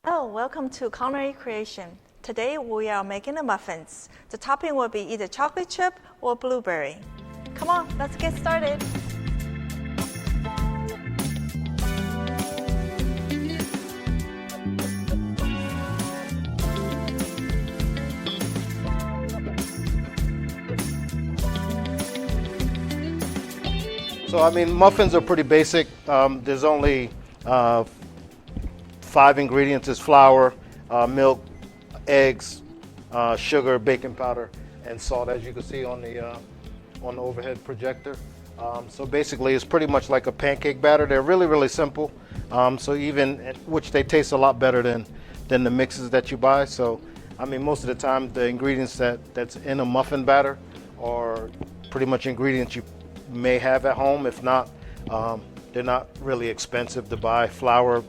Hello, welcome to Culinary Creation. Today we are making the muffins. The topping will be either chocolate chip or blueberry. Come on, let's get started. So I mean, muffins are pretty basic. There's only 5 ingredients: is flour, milk, eggs, sugar, baking powder, and salt, as you can see on the overhead projector. So basically, it's pretty much like a pancake batter. They're really, really simple. Which they taste a lot better than the mixes that you buy. So I mean, most of the time, the ingredients that's in a muffin batter are pretty much ingredients you may have at home. If not, they're not really expensive to buy. Flour,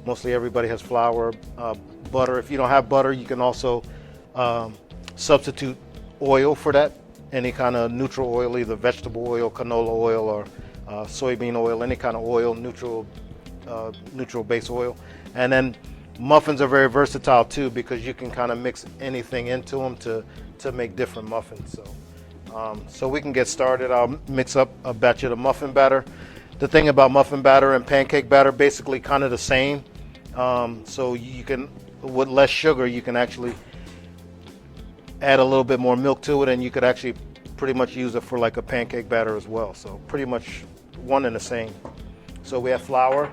mostly everybody has flour. Butter, if you don't have butter, you can also substitute oil for that. Any kind of neutral oil, either vegetable oil, canola oil, or soybean oil, any kind of oil, neutral base oil. And then muffins are very versatile too, because you can kind of mix anything into them to make different muffins. So we can get started. I'll mix up a batch of the muffin batter. The thing about muffin batter and pancake batter, basically kind of the same. So you can, with less sugar, you can actually add a little bit more milk to it, and you could actually pretty much use it for like a pancake batter as well. So pretty much one and the same. So we have flour,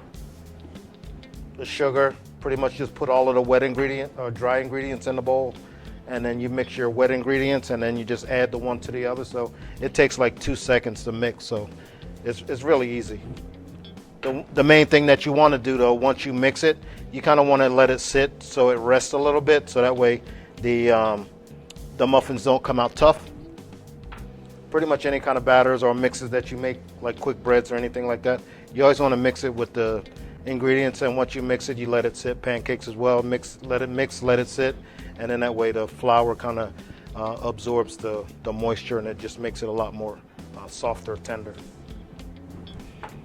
the sugar, pretty much just put all of the wet ingredient or dry ingredients in the bowl, and then you mix your wet ingredients, and then you just add the one to the other. So it takes like 2 seconds to mix. So it's really easy. The main thing that you want to do though, once you mix it, you kind of want to let it sit so it rests a little bit, so that way the muffins don't come out tough. Pretty much any kind of batters or mixes that you make, like quick breads or anything like that, you always want to mix it with the ingredients, and once you mix it, you let it sit. Pancakes as well, let it sit, and then that way the flour kind of absorbs the moisture, and it just makes it a lot more softer, tender.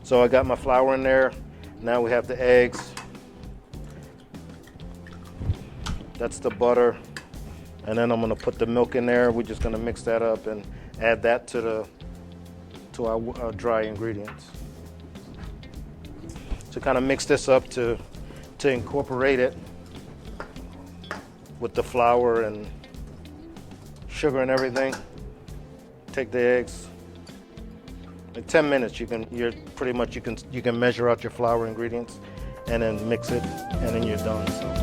So I got my flour in there. Now we have the eggs. That's the butter. And then I'm gonna put the milk in there. We're just gonna mix that up and add that to our dry ingredients. To kind of mix this up to incorporate it with the flour and sugar and everything. Take the eggs. In 10 minutes, you can measure out your flour ingredients, and then mix it, and then you're done. So.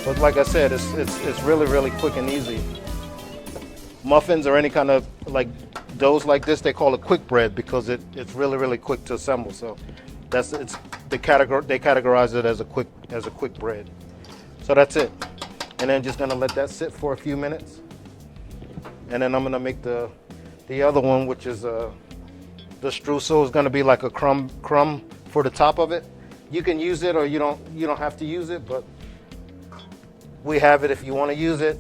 But like I said, it's really, really quick and easy. Muffins or any kind of like doughs like this, they call it quick bread because it's really, really quick to assemble. So they categorize it as a quick bread. So that's it. And then just gonna let that sit for a few minutes. And then I'm gonna make the other one, which is the streusel. Is gonna be like a crumb for the top of it. You can use it, or you don't have to use it, but we have it if you want to use it.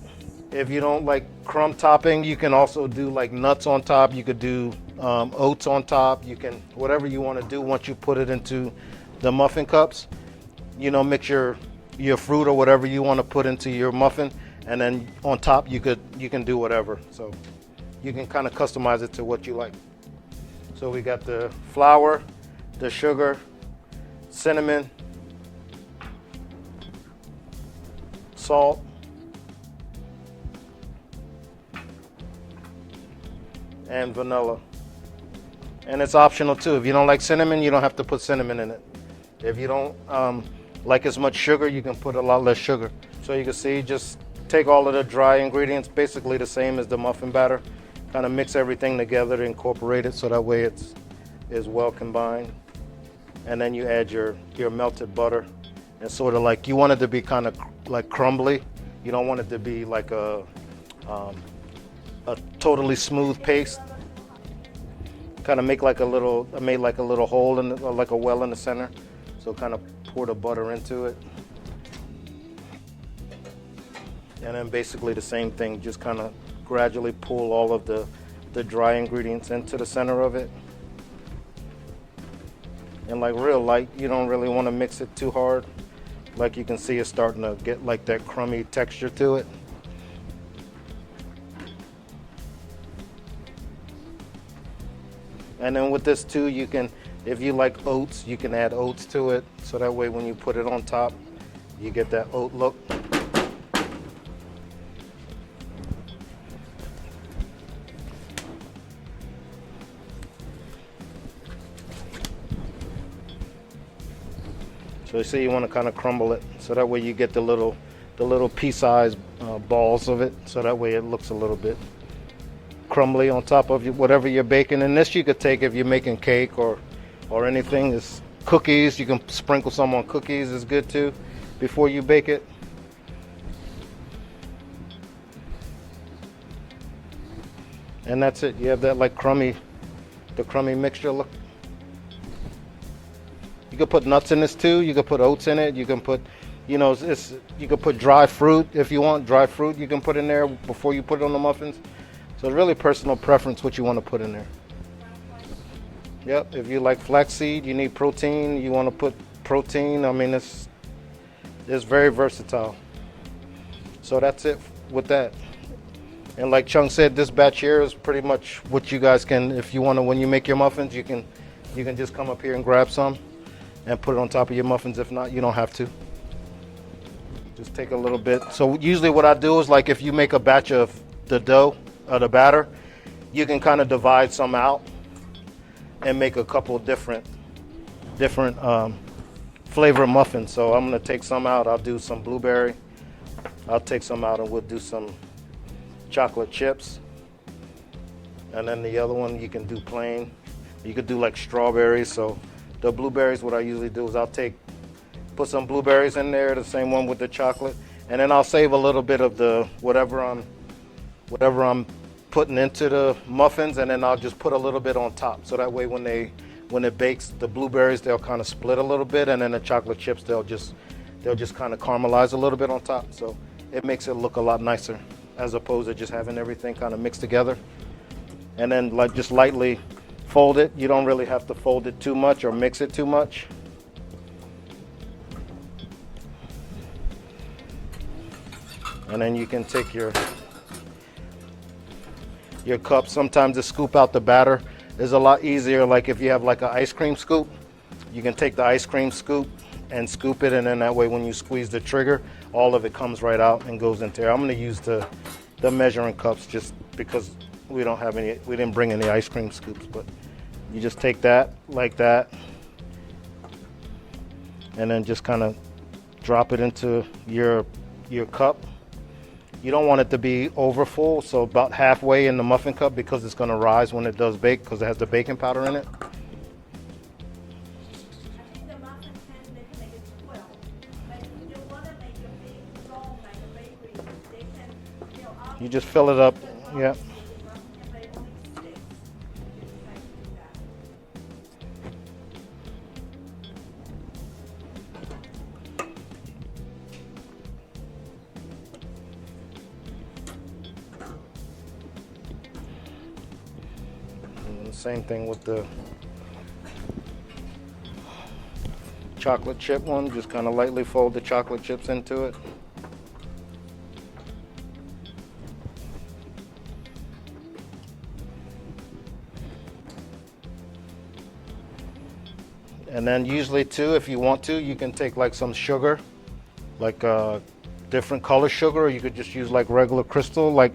If you don't like crumb topping, you can also do like nuts on top. You could do oats on top. You can, whatever you want to do once you put it into the muffin cups. Mix your fruit or whatever you want to put into your muffin, and then on top you can do whatever. So you can kind of customize it to what you like. So we got the flour, the sugar, cinnamon, salt, and vanilla. And it's optional too. If you don't like cinnamon, you don't have to put cinnamon in it. If you don't like as much sugar, you can put a lot less sugar. So you can see, just take all of the dry ingredients, basically the same as the muffin batter, kind of mix everything together to incorporate it so that way it's well combined. And then you add your melted butter, and sort of like, you want it to be kind of like crumbly. You don't want it to be like a totally smooth paste. kind of make like a little, I made like a little hole in the, or like a well in the center. So kind of pour the butter into it. And then basically the same thing, just kind of gradually pull all of the dry ingredients into the center of it. And like real light, you don't really want to mix it too hard. Like you can see, it's starting to get like that crummy texture to it. And then with this too, you can, if you like oats, you can add oats to it. So that way when you put it on top, you get that oat look. So you see, you want to kind of crumble it, so that way you get the little pea-sized balls of it. So that way it looks a little bit crumbly on top of whatever you're baking. And this you could take if you're making cake or anything. It's cookies. You can sprinkle some on cookies. Is good too before you bake it. And that's it. You have that like crummy mixture look. You could put nuts in this too. You could put oats in it. You can put, you know, you could put dry fruit if you want. Dry fruit you can put in there before you put it on the muffins. So it's really personal preference what you want to put in there. Yep. If you like flaxseed, you need protein. You want to put protein. I mean, it's very versatile. So that's it with that. And like Chung said, this batch here is pretty much what you guys can, if you want to, when you make your muffins, you can just come up here and grab some and put it on top of your muffins. If not, you don't have to. Just take a little bit. So usually what I do is, like, if you make a batch of the dough or the batter, you can kind of divide some out and make a couple different flavor muffins. So I'm gonna take some out. I'll do some blueberry. I'll take some out and we'll do some chocolate chips. And then the other one you can do plain. You could do like strawberries. So the blueberries, what I usually do is I'll put some blueberries in there, the same one with the chocolate, and then I'll save a little bit of the whatever I'm putting into the muffins, and then I'll just put a little bit on top. So that way when it bakes, the blueberries, they'll kind of split a little bit, and then the chocolate chips, they'll just kind of caramelize a little bit on top. So it makes it look a lot nicer as opposed to just having everything kind of mixed together. And then like just lightly fold it. You don't really have to fold it too much or mix it too much. And then you can take your cup. Sometimes to scoop out the batter is a lot easier. Like if you have like an ice cream scoop, you can take the ice cream scoop and scoop it, and then that way when you squeeze the trigger, all of it comes right out and goes into there. I'm going to use the measuring cups just because we didn't bring any ice cream scoops, but you just take that like that and then just kind of drop it into your cup. You don't want it to be over full, so about halfway in the muffin cup, because it's going to rise when it does bake because it has the baking powder in it. I think the muffin pan, they can make it 12. But if you want to make a big roll like a bakery, they can fill up. You just fill it up. Yeah. Same thing with the chocolate chip one. Just kind of lightly fold the chocolate chips into it. And then usually too, if you want to, you can take like some sugar, like different color sugar, or you could just use like regular crystal. Like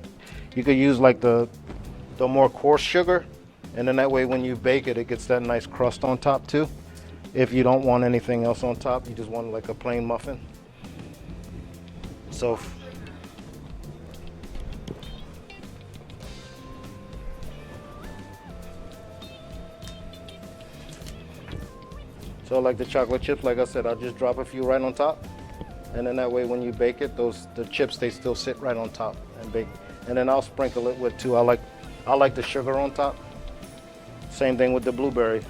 you could use like the more coarse sugar. And then that way when you bake it, it gets that nice crust on top too. If you don't want anything else on top, you just want like a plain muffin. So like the chocolate chips, like I said, I'll just drop a few right on top. And then that way when you bake it, the chips, they still sit right on top and bake. And then I'll sprinkle it with too. I like the sugar on top. Same thing with the blueberry.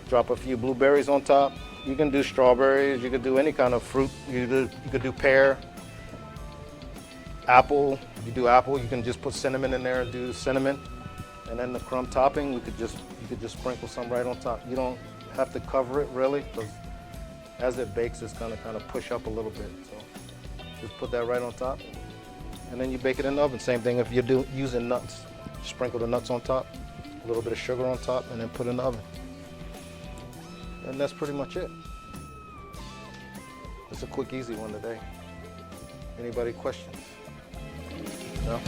Drop a few blueberries on top. You can do strawberries, you could do any kind of fruit. You could do pear, apple. If you do apple, you can just put cinnamon in there and do cinnamon. And then the crumb topping, you could just sprinkle some right on top. You don't have to cover it really, because as it bakes, it's gonna kind of push up a little bit. So just put that right on top, and then you bake it in the oven. Same thing if you're using nuts. Sprinkle the nuts on top, a little bit of sugar on top, and then put it in the oven. And that's pretty much it. It's a quick, easy one today. Anybody questions? No?